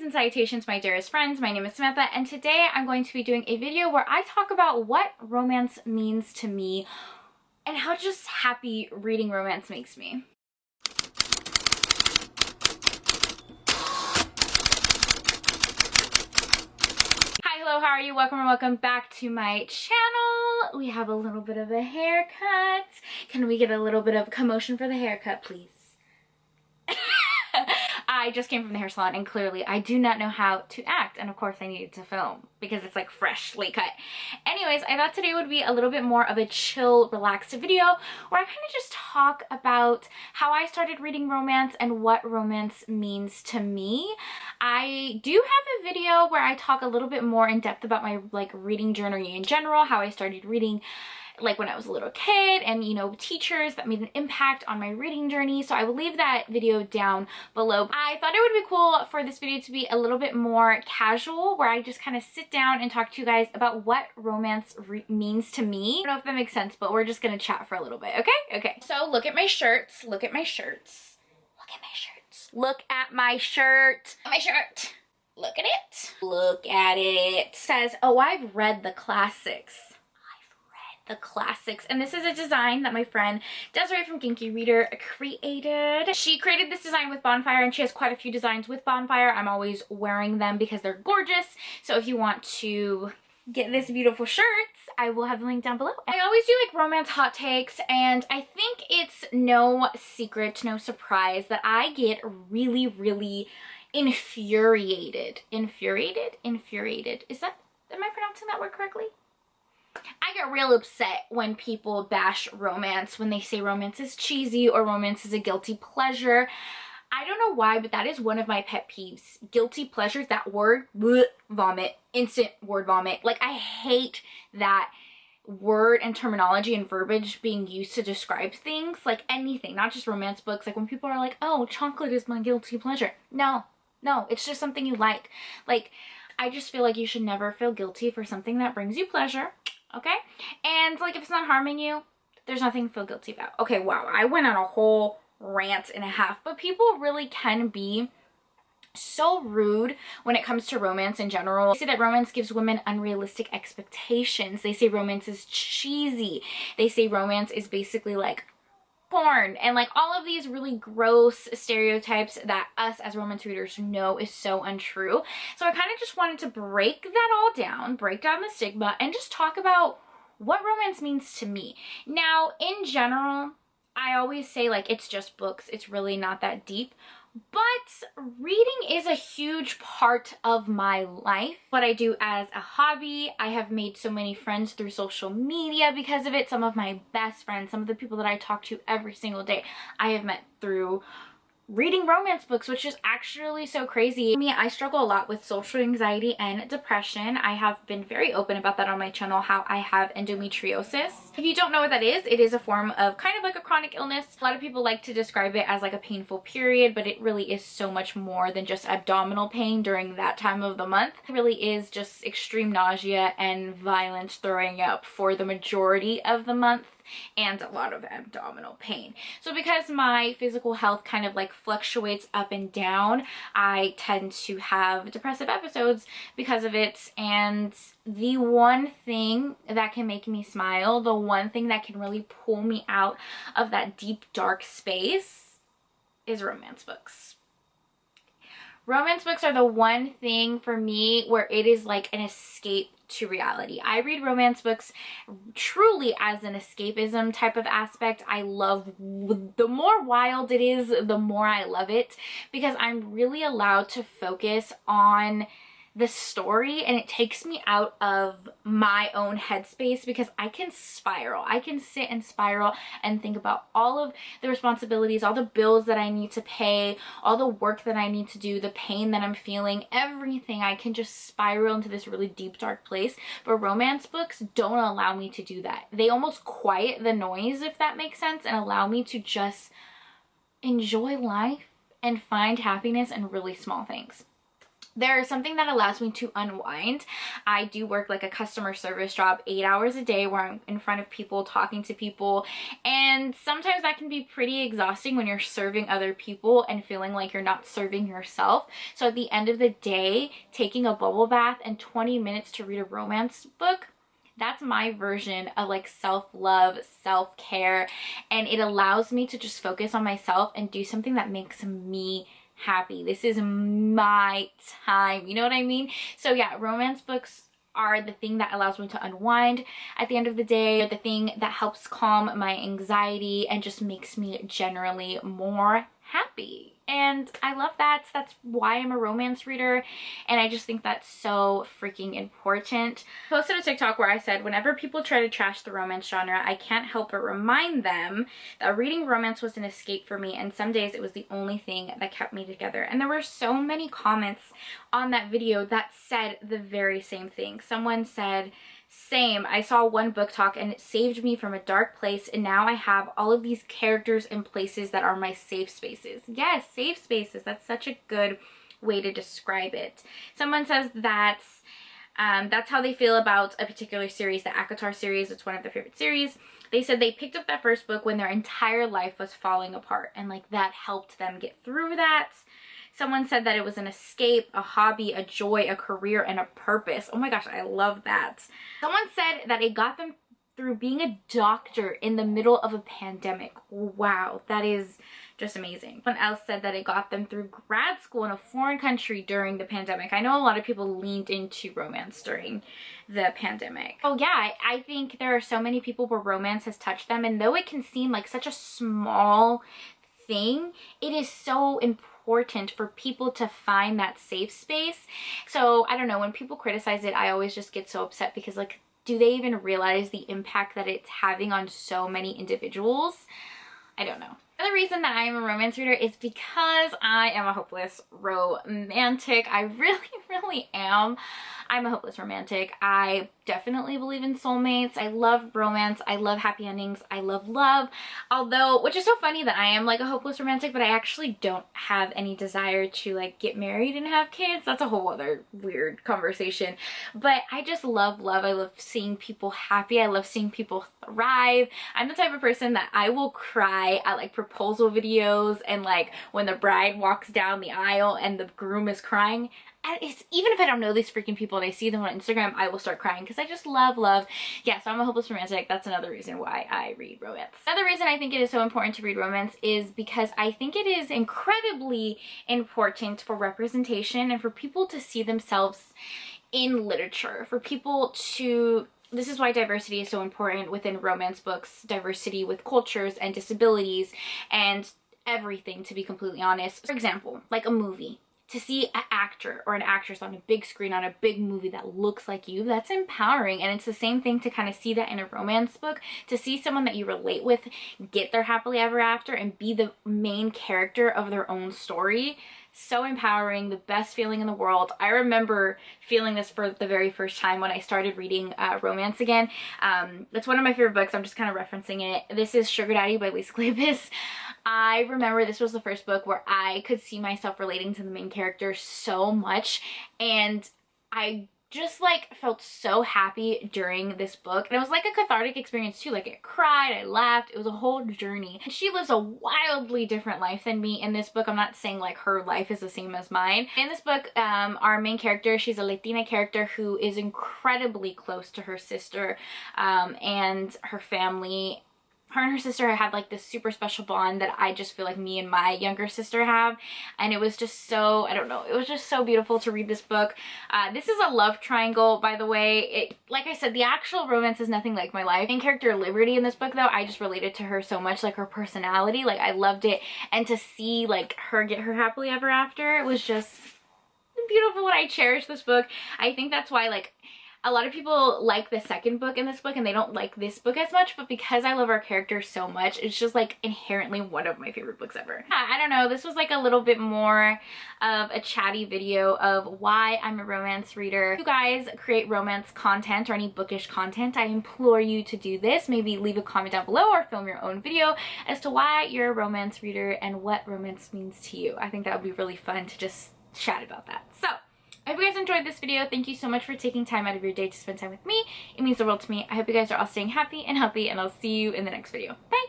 and salutations, my dearest friends. My name is Samantha, and today I'm going to be doing a video where I talk about what romance means to me and how just happy reading romance makes me. Hi, hello, how are you? Welcome or welcome back to my channel. We have a little bit of a haircut. Can we get a little bit of commotion for the haircut, please? I just came from the hair salon and clearly I do not know how to act, and of course I needed to film because it's like freshly cut. Anyways, I thought today would be a little bit more of a chill, relaxed video where I kind of just talk about how I started reading romance and what romance means to me. I do have a video where I talk a little bit more in depth about my reading journey in general, how I started reading when I was a little kid, and teachers that made an impact on my reading journey. So I will leave that video down below. I thought it would be cool for this video to be a little bit more casual, where I just kind of sit down and talk to you guys about what romance means to me. I don't know if that makes sense, but we're just gonna chat for a little bit, okay? Okay, so look at my shirts, look at my shirts, look at my shirts, look at my shirt, my shirt. Look at it. Look at it. It says, oh, I've read the classics. And this is a design that my friend Desiree from Ginky Reader created. She created this design with Bonfire, and she has quite a few designs with Bonfire. I'm always wearing them because they're gorgeous. So if you want to get this beautiful shirts, I will have the link down below. I always do romance hot takes, and I think it's no secret, no surprise that I get really infuriated. Infuriated? Am I pronouncing that word correctly? I get real upset when people bash romance, when they say romance is cheesy or romance is a guilty pleasure. I don't know why, but that is one of my pet peeves. Guilty pleasures, that word, bleh, vomit, instant word vomit. I hate that word and terminology and verbiage being used to describe things, anything, not just romance books. When people are like, oh, chocolate is my guilty pleasure. No, it's just something you like. I just feel like you should never feel guilty for something that brings you pleasure. Okay? And if it's not harming you, there's nothing to feel guilty about. Okay, wow, I went on a whole rant and a half, but people really can be so rude when it comes to romance in general. They say that romance gives women unrealistic expectations. They say romance is cheesy. They say romance is basically porn, and all of these really gross stereotypes that us as romance readers know is so untrue. So I kind of just wanted to break that all down, break down the stigma, and just talk about what romance means to me. Now, in general, I always say it's just books. It's really not that deep. But reading is a huge part of my life. What I do as a hobby. I have made so many friends through social media because of it. Some of my best friends, some of the people that I talk to every single day, I have met through reading romance books, which is actually so crazy. I struggle a lot with social anxiety and depression. I have been very open about that on my channel, how I have endometriosis. If you don't know what that is, it is a form of kind of a chronic illness. A lot of people like to describe it as a painful period, but it really is so much more than just abdominal pain during that time of the month. It really is just extreme nausea and violent throwing up for the majority of the month, and a lot of abdominal pain. So because my physical health kind of fluctuates up and down, I tend to have depressive episodes because of it. And the one thing that can make me smile, the one thing that can really pull me out of that deep, dark space is romance books. Romance books are the one thing for me where it is an escape to reality. I read romance books truly as an escapism type of aspect. I love, the more wild it is, the more I love it, because I'm really allowed to focus on the story, and it takes me out of my own headspace because I can spiral. I can sit and spiral and think about all of the responsibilities, all the bills that I need to pay, all the work that I need to do, the pain that I'm feeling, everything. I can just spiral into this really deep, dark place. But romance books don't allow me to do that. They almost quiet the noise, if that makes sense, and allow me to just enjoy life and find happiness in really small things. There's something that allows me to unwind. I do work like a customer service job 8 hours a day where I'm in front of people, talking to people, and sometimes that can be pretty exhausting when you're serving other people and feeling like you're not serving yourself. So at the end of the day, taking a bubble bath and 20 minutes to read a romance book, that's my version of like self-love, self-care, and it allows me to just focus on myself and do something that makes me happy. This is my time, you know what I mean? So yeah, romance books are the thing that allows me to unwind at the end of the day, the thing that helps calm my anxiety and just makes me generally more happy. And I love that. That's why I'm a romance reader, and I just think that's so freaking important. I posted a TikTok where I said whenever people try to trash the romance genre, I can't help but remind them that reading romance was an escape for me, and some days it was the only thing that kept me together. And there were so many comments on that video that said the very same thing. Someone said, same, I saw one book talk and it saved me from a dark place, and now I have all of these characters and places that are my safe spaces. Yes, safe spaces. That's such a good way to describe it. Someone says that's how they feel about a particular series, the ACOTAR series. It's one of their favorite series. They said they picked up that first book when their entire life was falling apart, and like that helped them get through that. Someone said that it was an escape, a hobby, a joy, a career, and a purpose. Oh my gosh, I love that. Someone said that it got them through being a doctor in the middle of a pandemic. Wow, that is just amazing. Someone else said that it got them through grad school in a foreign country during the pandemic. I know a lot of people leaned into romance during the pandemic. Oh yeah, I think there are so many people where romance has touched them, and though it can seem like such a small thing, it is so important for people to find that safe space. So I don't know, when people criticize it, I always just get so upset because like, do they even realize the impact that it's having on so many individuals? I don't know. Another reason that I am a romance reader is because I am a hopeless romantic. I really am. I'm a hopeless romantic. I definitely believe in soulmates. I love romance. I love happy endings. I love love. Although, which is so funny that I am like a hopeless romantic, but I actually don't have any desire to like get married and have kids. That's a whole other weird conversation. But I just love love. I love seeing people happy. I love seeing people thrive. I'm the type of person that I will cry at like proposal videos, and like when the bride walks down the aisle and the groom is crying. And it's, even if I don't know these freaking people and I see them on Instagram, I will start crying because I just love love. Yeah, so I'm a hopeless romantic. That's another reason why I read romance. Another reason I think it is so important to read romance is because I think it is incredibly important for representation and for people to see themselves in literature, for people to... This is why diversity is so important within romance books, diversity with cultures and disabilities and everything, to be completely honest. For example, like a movie. To see an actor or an actress on a big screen on a big movie that looks like you, that's empowering. And it's the same thing to kind of see that in a romance book, to see someone that you relate with get their happily ever after and be the main character of their own story. So empowering, the best feeling in the world. I remember feeling this for the very first time when I started reading romance again. It's one of my favorite books. I'm just kind of referencing it. This is Sugar Daddy by Lisa Kleypas. I remember this was the first book where I could see myself relating to the main character so much, and I just like felt so happy during this book. And it was like a cathartic experience too. Like I cried, I laughed, it was a whole journey. And she lives a wildly different life than me in this book. I'm not saying like her life is the same as mine. In this book, our main character, she's a Latina character who is incredibly close to her sister and her family. Her and her sister had like this super special bond that I just feel like me and my younger sister have, and it was just so, I don't know, it was just so beautiful to read this book. This is a love triangle, by the way. Like I said, the actual romance is nothing like my life. Main character Liberty in this book though, I just related to her so much, like her personality, like I loved it, and to see like her get her happily ever after, it was just beautiful, and I cherish this book. I think that's why like a lot of people like the second book in this book and they don't like this book as much, but because I love our character so much, it's just like inherently one of my favorite books ever. I don't know, this was like a little bit more of a chatty video of why I'm a romance reader. If you guys create romance content or any bookish content, I implore you to do this. Maybe leave a comment down below or film your own video as to why you're a romance reader and what romance means to you. I think that would be really fun to just chat about that. So I hope you guys enjoyed this video. Thank you so much for taking time out of your day to spend time with me. It means the world to me. I hope you guys are all staying happy and healthy, and I'll see you in the next video. Bye!